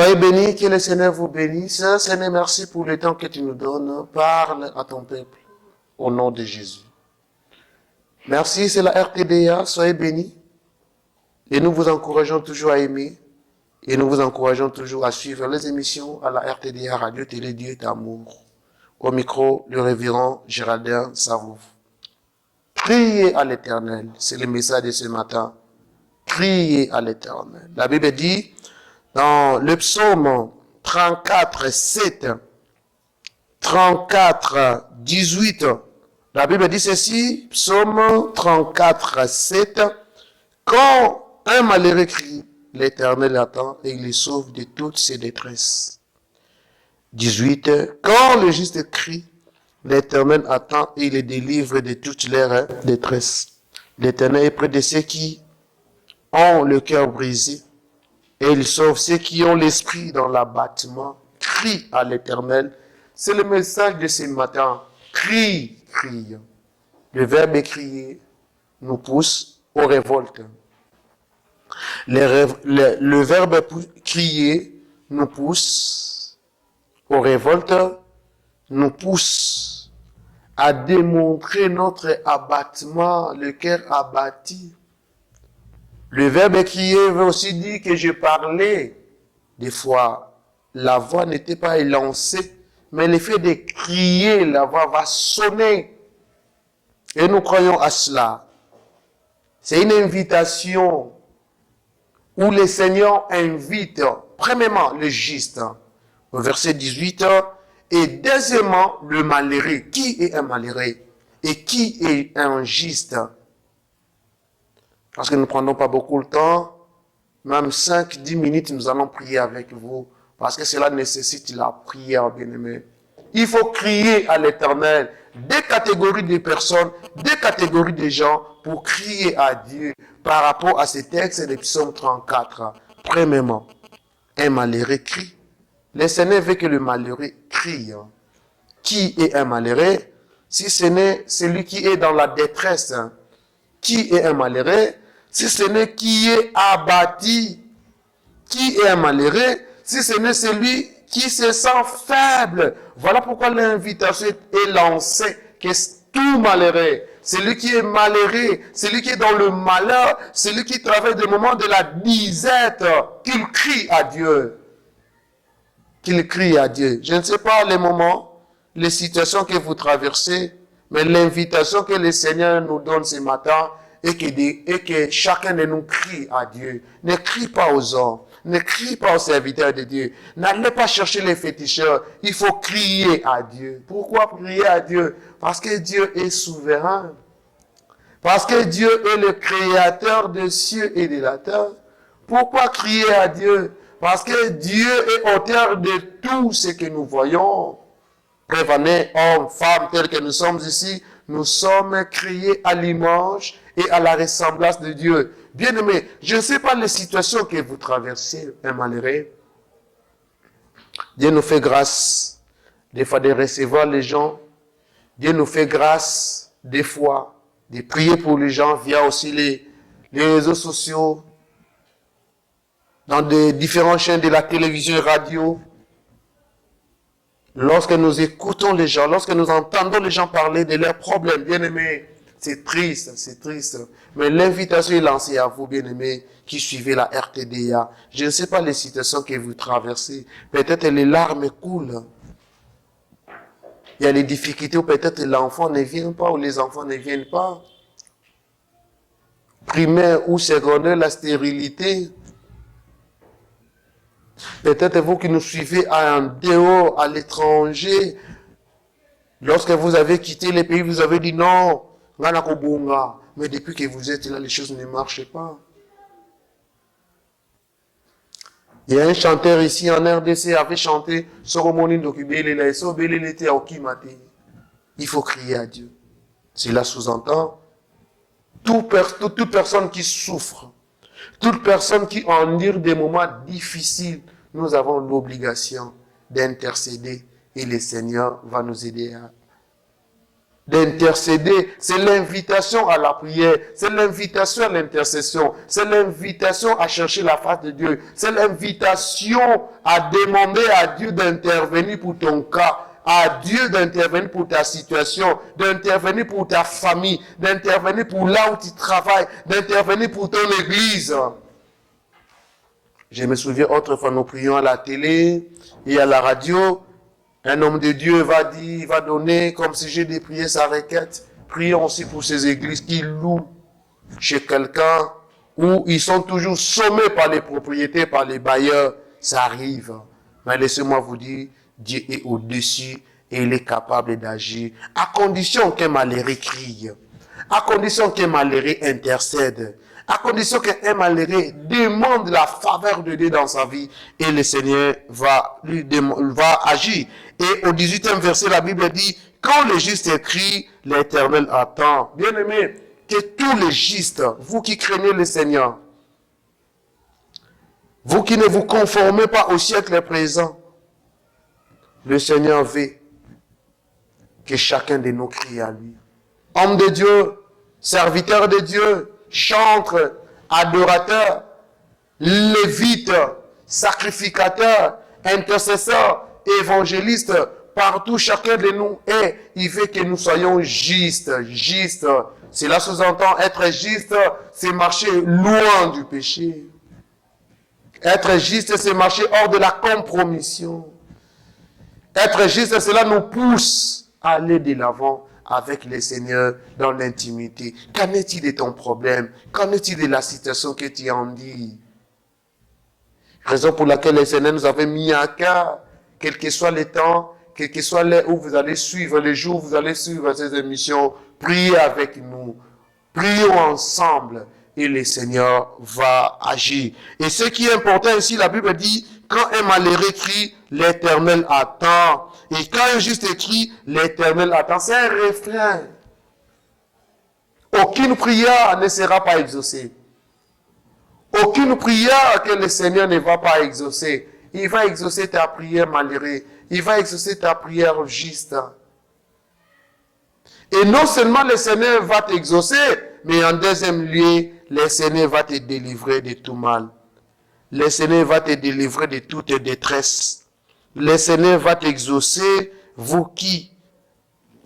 Soyez bénis, que le Seigneur vous bénisse. Seigneur, merci pour le temps que tu nous donnes. Parle à ton peuple, au nom de Jésus. Merci, c'est la RTDA, soyez bénis. Et nous vous encourageons toujours à aimer. Et nous vous encourageons toujours à suivre les émissions à la RTDA, Radio Télé Dieu d'amour. Au micro, le révérend Géraldin Savouf. Criez à l'Éternel, c'est le message de ce matin. Criez à l'Éternel. La Bible dit, dans le psaume 34, 7, 34, 18, la Bible dit ceci, psaume 34, 7, quand un malheureux crie, l'Éternel attend et il le sauve de toutes ses détresses. 18, quand le juste crie, l'Éternel attend et il les délivre de toutes leurs détresses. L'Éternel est près de ceux qui ont le cœur brisé et il sauve ceux qui ont l'esprit dans l'abattement. Crie à l'Éternel. C'est le message de ce matin. Crie, crie. Le verbe crier nous pousse aux révoltes. Le verbe crier nous pousse aux révoltes, nous pousse à démontrer notre abattement, le cœur abattu. Le verbe crier veut aussi dire que je parlais. Des fois, la voix n'était pas élancée, mais le fait de crier, la voix va sonner. Et nous croyons à cela. C'est une invitation où le Seigneur invite, premièrement, le juste, au verset 18, et deuxièmement, le malheureux. Qui est un malheureux? Et qui est un juste? Parce que nous ne prenons pas beaucoup de temps, même 5-10 minutes, nous allons prier avec vous, parce que cela nécessite la prière, bien-aimés. Il faut crier à l'Éternel, des catégories de personnes, des catégories de gens, pour crier à Dieu par rapport à ces textes de Psaume 34. Premièrement, un malheureux crie. Le Seigneur veut que le malheureux crie. Qui est un malheureux? Si ce n'est celui qui est dans la détresse. Qui est un malheureux? Si ce n'est qui est abattu. Qui est un malheureux? Si ce n'est celui qui se sent faible. Voilà pourquoi l'invitation est lancée, que tout malheureux, celui qui est malheureux, celui qui est dans le malheur, celui qui traverse des moments de la disette, qu'il crie à Dieu. Qu'il crie à Dieu. Je ne sais pas les moments, les situations que vous traversez, mais l'invitation que le Seigneur nous donne ce matin est que chacun de nous crie à Dieu. Ne crie pas aux hommes. Ne crie pas aux serviteurs de Dieu. N'allez pas chercher les féticheurs. Il faut crier à Dieu. Pourquoi crier à Dieu? Parce que Dieu est souverain. Parce que Dieu est le créateur des cieux et de la terre. Pourquoi crier à Dieu? Parce que Dieu est auteur de tout ce que nous voyons. Prévenez, hommes, femmes, tels que nous sommes ici, nous sommes créés à l'image et à la ressemblance de Dieu. Bien-aimés, je ne sais pas les situations que vous traversez, un malheureux. Dieu nous fait grâce, des fois, de recevoir les gens. Dieu nous fait grâce, des fois, de prier pour les gens via aussi les réseaux sociaux, dans des différentes chaînes de la télévision et radio. Lorsque nous écoutons les gens, lorsque nous entendons les gens parler de leurs problèmes, bien-aimés, c'est triste, c'est triste. Mais l'invitation est lancée à vous, bien-aimés, qui suivez la RTDA. Je ne sais pas les situations que vous traversez. Peut-être les larmes coulent. Il y a les difficultés où peut-être l'enfant ne vient pas ou les enfants ne viennent pas. Primaire ou secondaire, la stérilité. Peut-être vous qui nous suivez en dehors, à l'étranger, lorsque vous avez quitté les pays, vous avez dit non, mais depuis que vous êtes là, les choses ne marchent pas. Il y a un chanteur ici en RDC qui avait chanté il faut crier à Dieu. Cela sous-entend toute personne qui souffre, toute personne qui endure des moments difficiles, nous avons l'obligation d'intercéder et le Seigneur va nous aider d'intercéder. C'est l'invitation à la prière, c'est l'invitation à l'intercession, c'est l'invitation à chercher la face de Dieu, c'est l'invitation à demander à Dieu d'intervenir pour ton cas, à Dieu d'intervenir pour ta situation, d'intervenir pour ta famille, d'intervenir pour là où tu travailles, d'intervenir pour ton église. Je me souviens autrefois, nous prions à la télé et à la radio. Un homme de Dieu va dire, va donner comme sujet de prier sa requête. Prions aussi pour ces églises qui louent chez quelqu'un où ils sont toujours sommés par les propriétaires, par les bailleurs. Ça arrive. Mais laissez-moi vous dire, Dieu est au-dessus et il est capable d'agir. À condition qu'un malheureux crie. À condition qu'un malheureux intercède. À condition qu'un malheureux demande la faveur de Dieu dans sa vie. Et le Seigneur va agir. Et au 18e verset, la Bible dit, quand le juste crie, l'Éternel attend. Bien aimé, que tous les justes, vous qui craignez le Seigneur, vous qui ne vous conformez pas au siècle présent, le Seigneur veut que chacun de nous crie à lui. Homme de Dieu, serviteur de Dieu, chantre, adorateur, lévite, sacrificateur, intercesseur, évangéliste, partout chacun de nous est, il veut que nous soyons justes. Cela sous-entend être juste, c'est marcher loin du péché. Être juste, c'est marcher hors de la compromission. Être juste, cela nous pousse à aller de l'avant avec le Seigneur dans l'intimité. Qu'en est-il de ton problème? Qu'en est-il de la situation que tu en dis? Raison pour laquelle le Seigneur nous avait mis à cœur, quel que soit le temps, quel que soit l'heure où vous allez suivre, les jours où vous allez suivre ces émissions, priez avec nous. Prions ensemble et le Seigneur va agir. Et ce qui est important ici, la Bible dit, quand un malheureux crie, l'Éternel attend. Et quand un juste crie, l'Éternel attend. C'est un refrain. Aucune prière ne sera pas exaucée. Aucune prière que le Seigneur ne va pas exaucer. Il va exaucer ta prière malheureuse. Il va exaucer ta prière juste. Et non seulement le Seigneur va t'exaucer, mais en deuxième lieu, le Seigneur va te délivrer de tout mal. Le Seigneur va te délivrer de toute détresse. Le Seigneur va t'exaucer, vous qui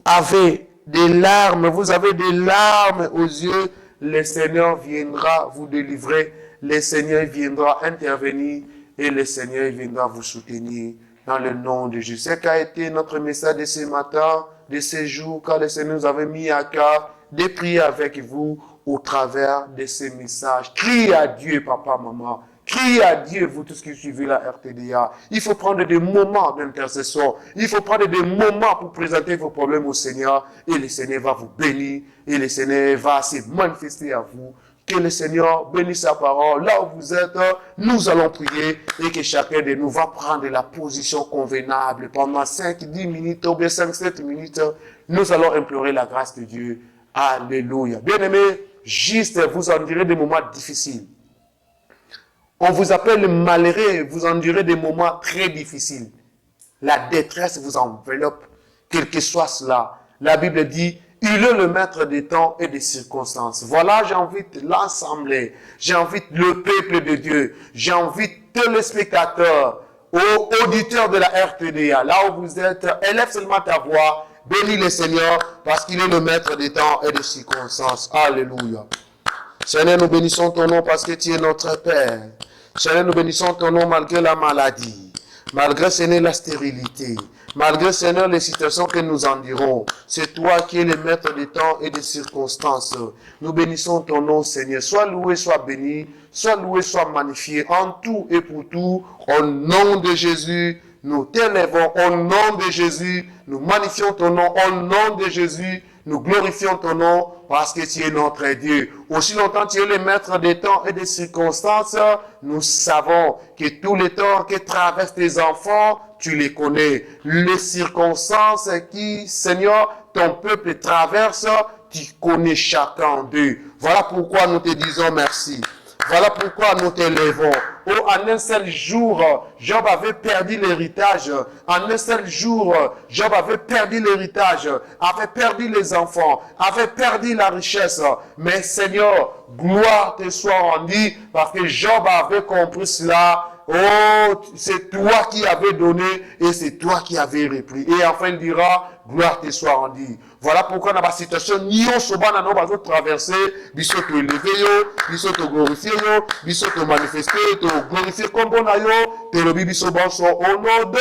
avez des larmes, vous avez des larmes aux yeux, le Seigneur viendra vous délivrer, le Seigneur viendra intervenir et le Seigneur viendra vous soutenir dans le nom de Jésus. C'est qu'a été notre message de ce matin, de ce jour, quand le Seigneur nous avait mis à cœur de prier avec vous au travers de ces messages. Criez à Dieu, papa, maman. Criez à Dieu, vous tous qui suivez la RTDA. Il faut prendre des moments d'intercession. Il faut prendre des moments pour présenter vos problèmes au Seigneur. Et le Seigneur va vous bénir. Et le Seigneur va se manifester à vous. Que le Seigneur bénisse sa parole. Là où vous êtes, nous allons prier. Et que chacun de nous va prendre la position convenable. Pendant 5-10 minutes, ou bien 5-7 minutes, nous allons implorer la grâce de Dieu. Alléluia. Bien-aimés, juste vous en direz des moments difficiles. On vous appelle malheureux, vous endurez des moments très difficiles. La détresse vous enveloppe, quel que soit cela. La Bible dit, il est le maître des temps et des circonstances. Voilà, j'invite l'assemblée, j'invite le peuple de Dieu, j'invite téléspectateurs, aux auditeurs de la RTDA, là où vous êtes, élève seulement ta voix, bénis le Seigneur, parce qu'il est le maître des temps et des circonstances. Alléluia. Seigneur, nous bénissons ton nom parce que tu es notre Père. Seigneur, nous bénissons ton nom malgré la maladie, malgré, Seigneur, la stérilité, malgré, Seigneur, les situations que nous endurons. C'est toi qui es le maître des temps et des circonstances. Nous bénissons ton nom, Seigneur. Sois loué, sois béni, sois loué, sois magnifié en tout et pour tout. Au nom de Jésus, nous t'élèvons. Au nom de Jésus, nous magnifions ton nom. Au nom de Jésus, nous glorifions ton nom parce que tu es notre Dieu. Aussi longtemps tu es le maître des temps et des circonstances, nous savons que tous les temps que traversent tes enfants, tu les connais. Les circonstances qui, Seigneur, ton peuple traverse, tu connais chacun d'eux. Voilà pourquoi nous te disons merci. Voilà pourquoi nous t'élèvons. Oh, en un seul jour, Job avait perdu l'héritage. En un seul jour, Job avait perdu l'héritage, avait perdu les enfants, avait perdu la richesse. Mais Seigneur, gloire te soit rendue parce que Job avait compris cela. Oh, c'est toi qui avais donné et c'est toi qui avais repris. Et enfin, il dira, gloire te soit rendue. Voilà pourquoi dans la situation, nous sommes traversés, nous sommes élevés, nous sommes glorifiés, nous sommes manifestés, nous sommes glorifiés comme bon ayo, nous sommes au nom de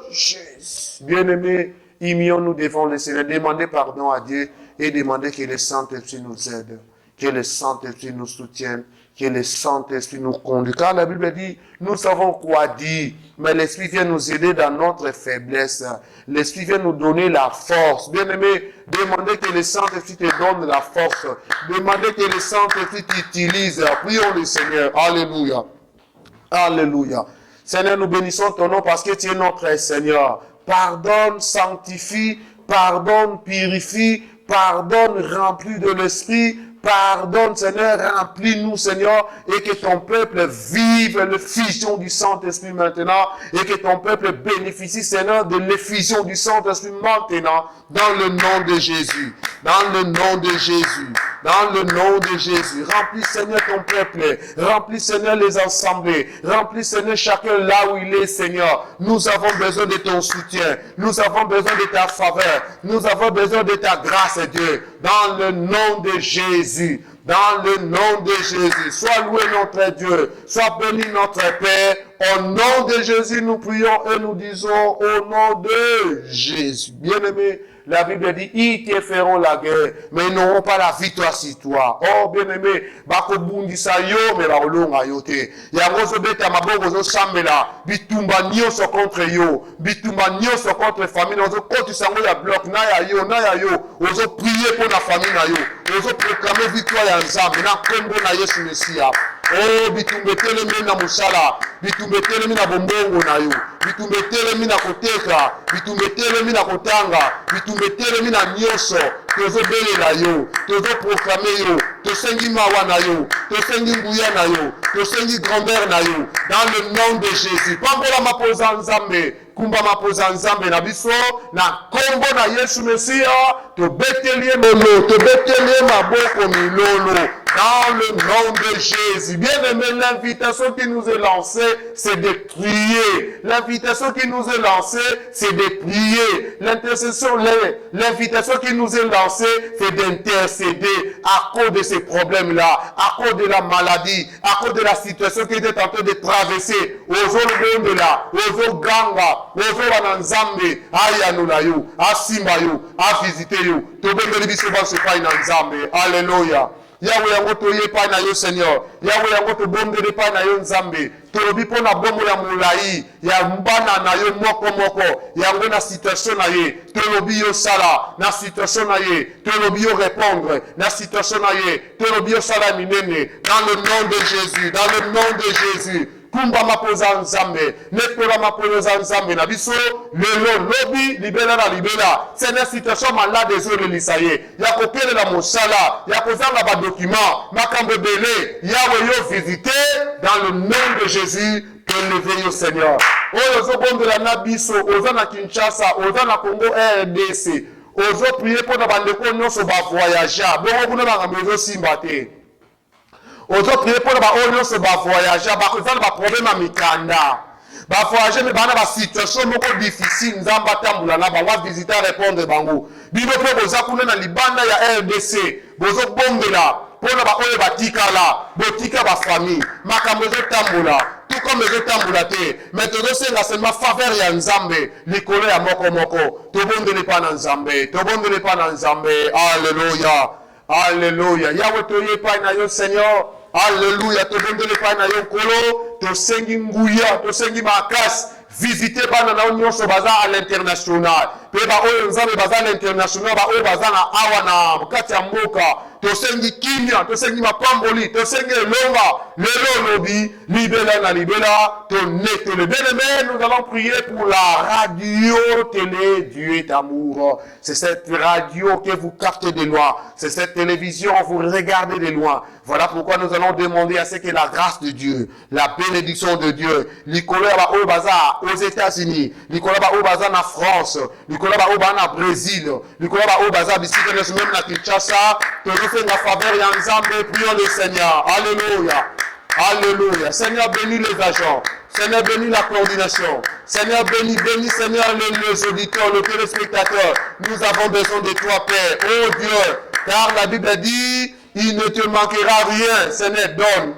Jésus. Bien-aimés, immions-nous devant le Seigneur, demandez pardon à Dieu et demandez que le Saint-Esprit nous aide, que le Saint-Esprit nous soutienne, que le Saint-Esprit nous conduise. Car la Bible dit, nous savons quoi dire, mais l'Esprit vient nous aider dans notre faiblesse. L'Esprit vient nous donner la force. Bien-aimé, demandez que le Saint-Esprit te donne la force. Demandez que le Saint-Esprit t'utilise. Prions le Seigneur. Alléluia. Alléluia. Seigneur, nous bénissons ton nom parce que tu es notre Seigneur. Pardonne, sanctifie, pardonne, purifie, pardonne, remplis de l'Esprit. Pardonne, Seigneur, remplis-nous, Seigneur, et que ton peuple vive l'effusion du Saint-Esprit maintenant, et que ton peuple bénéficie, Seigneur, de l'effusion du Saint-Esprit maintenant, dans le nom de Jésus, dans le nom de Jésus, dans le nom de Jésus. Remplis, Seigneur, ton peuple, remplis, Seigneur, les assemblées, remplis, Seigneur, chacun là où il est, Seigneur. Nous avons besoin de ton soutien, nous avons besoin de ta faveur, nous avons besoin de ta grâce, Dieu, dans le nom de Jésus. Dans le nom de Jésus, sois loué notre Dieu, sois béni notre Père. Au nom de Jésus, nous prions et nous disons au nom de Jésus. Bien-aimé, la Bible dit, ils te feront la guerre, mais ils n'auront pas la victoire sur toi. Oh, bien-aimé, bako bundisa yo, mais ba olonga yo te. Yango zo beta maboko zo sambela, bitumba nyonso contre yo, bitumba nyonso contre famille, ozo koti sango ya bloc, na ya yo, ozo prier pour la famille na yo, ozo proclamer victoire ya nzambe, na kombo na Yesu Mesia. Oh, bitumbe telemi na musala, bitumbe telemi na bombongo na yo, bitumbe telemi na koteka, bitumbe telemi na kotanga, bitumbe telemi na nyonso, tozo belela yo, tozo proclamer yo, tosengi mawa na yo, tosengi nguya na yo, tosengi grandeur na yo, dans le nom de Jésus. Pambola mapoza nzambe, kumba mapoza nzambe na biso, na kombo na Yesu Mesia, tobetelie molo, tobetelie maboko milolo, dans le nom de Jésus. Bien-aimé, l'invitation qui nous est lancée, c'est de prier. L'invitation qui nous est lancée, c'est de prier. L'invitation qui nous est lancée, c'est d'intercéder à cause de ces problèmes-là, à cause de la maladie, à cause de la situation qui était en train de traverser. Ozo là, ozo ganga, ozo wananzambe, ayanula yo, asimba yo, a visiter yo. Tobengeli biso ba se pa inanzambe. Alléluia. Yahweh yango toye pa na yo Seigneur. Yahweh yango to bondele pa na yo Nzambe. Tolobi po na bomo ya mulai, ya mbana na yo moko yango na situation na ye. Tolobi yo sala na situation na ye. Tolobi yo répondre na situation na ye. Tolobi yo sala minene dans le nom de Jésus, dans le nom de Jésus. Kumba mapoza nzambe, nekola mapoza nzambe na biso, lelo lobi libela na libela. C'est une situation malade ezolelisa ye. Ya kopelela mosala, ya kozanga ba document, makambo belé, Yahweh yo visiter dans le nom de Jésus. Élevez yo Seigneur. Oyo zobondela na biso, oza na Kinshasa, oza na Congo RDC. Ozo prier pour na bandeko nyonso ba voyager. Bongo kuna makambo ezosimba te. Ozo prier pour ba oyo se ba voyager, ba kozala ba problème a mikanda. Ba voyager mais bana ba situation moko difficile nzamba tambula na ba wa visiter répondre bango. Bibo pe boza kuna na libanda ya RDC, bozo bombela pona ba oyo batikala, botika ba famille, makambo zo tambula. Tout comme les tambula te, mais tozo senga seulement faveur ya nzambe, likolo ya moko. Tobondele pa na nzambe, tobondele pa na nzambe. Alléluia. Alléluia. Yahweh toye pa na yo Seigneur. Alléluia. Tobondele pa na yo kolo, to sengi nguya, to sengi makas. Visitez bana na nyonso baza à l'international. pe ba oyo nzambe baza na international ba oyo baza na awa na kati ya mboka tosengi kimia tosengi mapamboli tosengi elonga lelo lobi libela na libela tonetele bien-aimé. Nous allons prier pour la radio télé Dieu est amour. C'est cette radio que vous captez de loin, c'est cette télévision vous regardez de loin. Voilà pourquoi nous allons demander à ce que la grâce de Dieu, la bénédiction de Dieu, Nicolas ba oyo baza aux États-Unis, Nicolas ba oyo baza na France, Nicolas ba oyo baza na Brésil, Nicolas ba oyo baza bisika na même na Kinshasa, fait la faveur et ensemble, prions le Seigneur. Alléluia. Alléluia. Seigneur, bénis les agents. Seigneur, bénis la coordination. Seigneur, bénis, Seigneur, les auditeurs, les téléspectateurs. Nous avons besoin de toi, Père. Oh Dieu. Car la Bible dit, il ne te manquera rien. Seigneur, donne.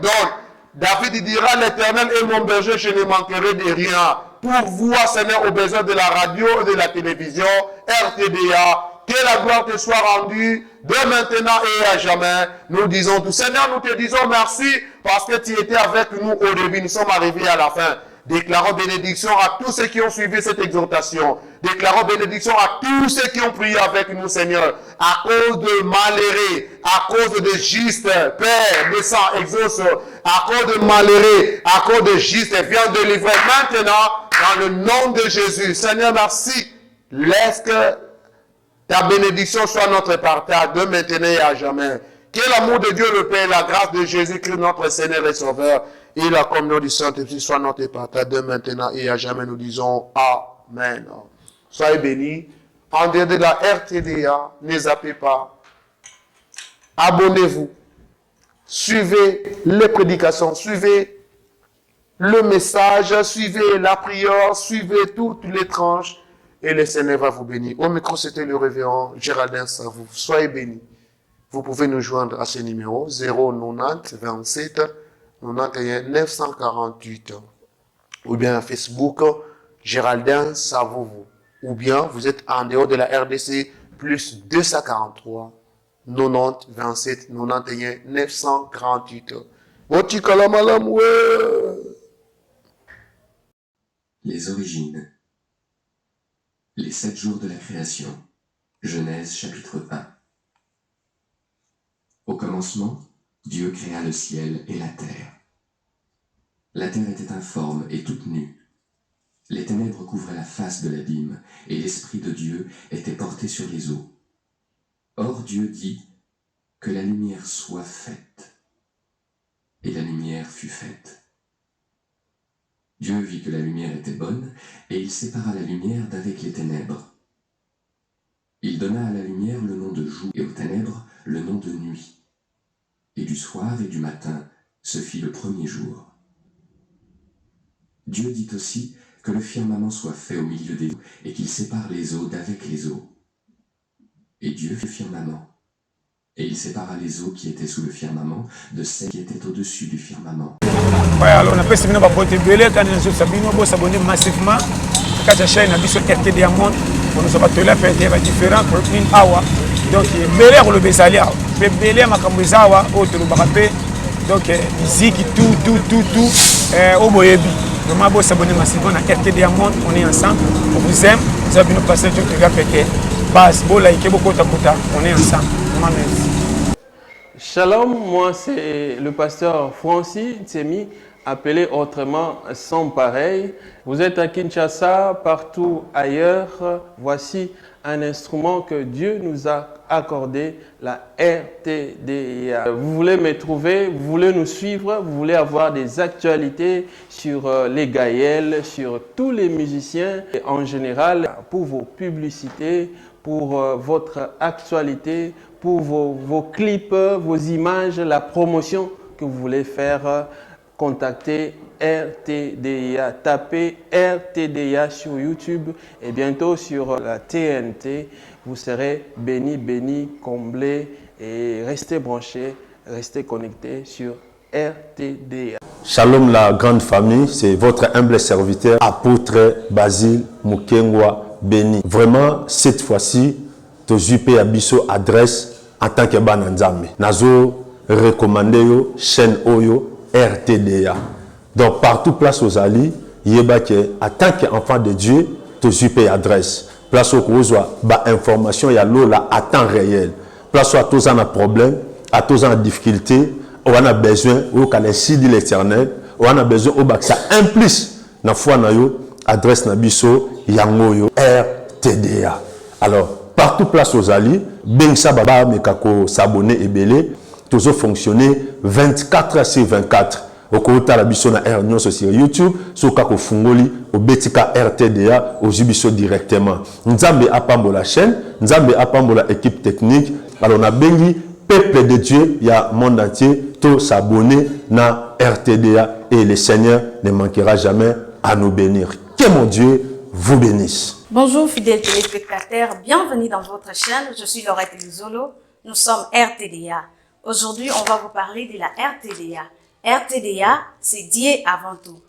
David il dira, l'Éternel est mon berger, je ne manquerai de rien. Pourvois, Seigneur, aux besoins de la radio et de la télévision, RTDA. Que la gloire te soit rendue de maintenant et à jamais. Nous disons tout. Seigneur, nous te disons merci parce que tu étais avec nous au début. Nous sommes arrivés à la fin. Déclarons bénédiction à tous ceux qui ont suivi cette exhortation. Déclarons bénédiction à tous ceux qui ont prié avec nous, Seigneur. À cause de malheureux, à cause de juste, Père, descends, exauce. À cause de malheureux, à cause de juste, viens délivrer maintenant dans le nom de Jésus. Seigneur, merci. Laisse que ta bénédiction soit notre partage de maintenant et à jamais. Que l'amour de Dieu le Père, la grâce de Jésus-Christ, notre Seigneur et Sauveur, et la communion du Saint-Esprit soit notre partage de maintenant et à jamais. Nous disons Amen. Soyez bénis. En dehors de la RTDA, ne zappez pas. Abonnez-vous. Suivez les prédications. Suivez le message. Suivez la prière. Suivez toutes les tranches. Et le Seigneur va vous bénir. Au micro, c'était le révérend Géraldin Savou. Soyez bénis. Vous pouvez nous joindre à ce numéro 090 27 91 948. Ou bien à Facebook, Géraldin Savou. Ou bien vous êtes en dehors de la RDC, plus 243 90 27 91 948. Les origines. Les 7 jours de la création. Genèse chapitre 1. Au commencement, Dieu créa le ciel et la terre. La terre était informe et toute nue. Les ténèbres couvraient la face de l'abîme, et l'Esprit de Dieu était porté sur les eaux. Or Dieu dit que la lumière soit faite. Et la lumière fut faite. Dieu vit que la lumière était bonne, et il sépara la lumière d'avec les ténèbres. Il donna à la lumière le nom de jour, et aux ténèbres le nom de nuit. Et du soir et du matin se fit le premier jour. Dieu dit aussi que le firmament soit fait au milieu des eaux, et qu'il sépare les eaux d'avec les eaux. Et Dieu fit le firmament. Et il sépara les eaux qui étaient sous le firmament de celles qui étaient au-dessus du firmament. Ouais, alors on a passé une bonne belé quand nous sommes s'abonner massivement à la chaîne Abisso RT Diamond pour nous abattre là faire des différents pour une hour donc belé pour le besalia belé makambuzawa autre bakapé donc musique tout au boyebi vraiment bon s'abonner massivement à RT Diamond on est ensemble on vous aime vous avez nous passer tout le gars pété base bon like beaucoup takuta on est ensemble vraiment merci. Shalom, moi c'est le pasteur Francis Tsemi, appelé autrement Sans Pareil. Vous êtes à Kinshasa, partout ailleurs. Voici un instrument que Dieu nous a accordé, la RTDA. Vous voulez me trouver, vous voulez nous suivre, vous voulez avoir des actualités sur les Gaëls, sur tous les musiciens et en général pour vos publicités, pour votre actualité, pour vos clips, vos images, la promotion que vous voulez faire, contactez RTDA. Tapez RTDA sur YouTube et bientôt sur la TNT. Vous serez bénis, comblés et restez branchés, restez connectés sur RTDA. Shalom la grande famille, c'est votre humble serviteur, apôtre Basile Mukengwa Béni. Vraiment, cette fois-ci, Tozupe Abisso adresse en tant que Bananzame. Nazo recommandé yo chaîne Oyo RTDA. Donc partout place aux alliés, yeba que en tant qu'enfant de Dieu, Tozupe adresse. place où vous avez information, il y a l'eau là à temps réel. Place où tous on a problème, à tous on a difficulté, on a besoin, ou qu'à l'insi de l'Éternel, on a besoin, ou que ça implique na foi na yo, adresse na biso, yango yo, RTDA. Alors, partout place aux alliés, ben ça baba mekako s'abonner et belé, toujours fonctionner 24 heures sur 24. Au côté la biso na R News sur YouTube, sur kako fungoli, au betika RTDA, au jubiso directement. Nzambe apambo la chaîne, Nzambe apambo la équipe technique. Alors on a bengi peuple de Dieu, il y a monde entier, tout s'abonner na RTDA et le Seigneur ne manquera jamais à nous bénir. Que mon Dieu vous bénisse. Bonjour fidèles téléspectateurs, bienvenue dans votre chaîne. Je suis Laurette Luzolo, nous sommes RTDA. Aujourd'hui, on va vous parler de la RTDA. RTDA, c'est Dieu avant tout.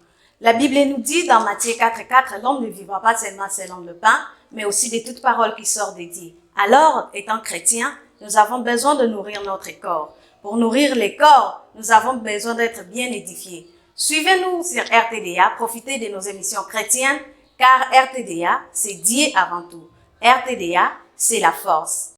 La Bible nous dit dans Matthieu 4,4, l'homme ne vivra pas seulement selon le pain, mais aussi de toute parole qui sort de Dieu. Alors, étant chrétiens, nous avons besoin de nourrir notre corps. Pour nourrir les corps, nous avons besoin d'être bien édifiés. Suivez-nous sur RTDA, profitez de nos émissions chrétiennes, car RTDA, c'est Dieu avant tout. RTDA, c'est la force.